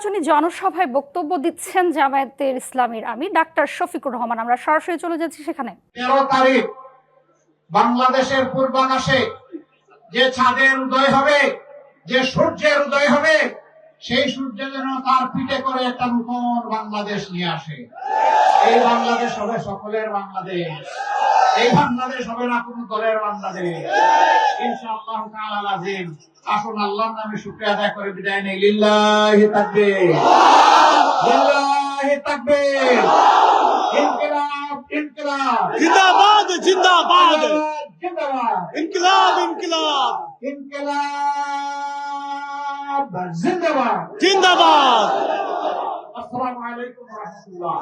নির্বাচনী জনসভায় বক্তব্য দিচ্ছেন জামায়াতের ইসলামীর আমির ডাক্তার শফিকুর রহমান। আমরা সরাসরি চলে যাচ্ছি সেখানে। 13 তারিখ বাংলাদেশের পূর্বাকাশে যে চাঁদের উদয় হবে, যে সূর্যের উদয় হবে, সেই সূর্য যেন তার পিঠে করে একটা নতুন বাংলাদেশ নিয়ে আসে। এই বাংলাদেশ হবে সকলের বাংলাদেশ, এই বাংলাদেশ হবে না কোন দলের বাংলাদেশ। ইনশাআল্লাহ তাআলা আজিম। আসুন আল্লাহর নামে শুকরিয়া আদায় করে বিদায় নেই। লিল্লাহি তাকবীর, লিল্লাহি তাকবীর। ইনকিলাব, ইনকিলাব, जिंदाबाद जिंदाबाद, জিন্দাবাদ, इनकलाब इनकलाब ইনকিলাব জিন্দাবাদ। जिंदाबाद। আসসালামু আলাইকুম ওয়া রাহমাতুল্লাহ।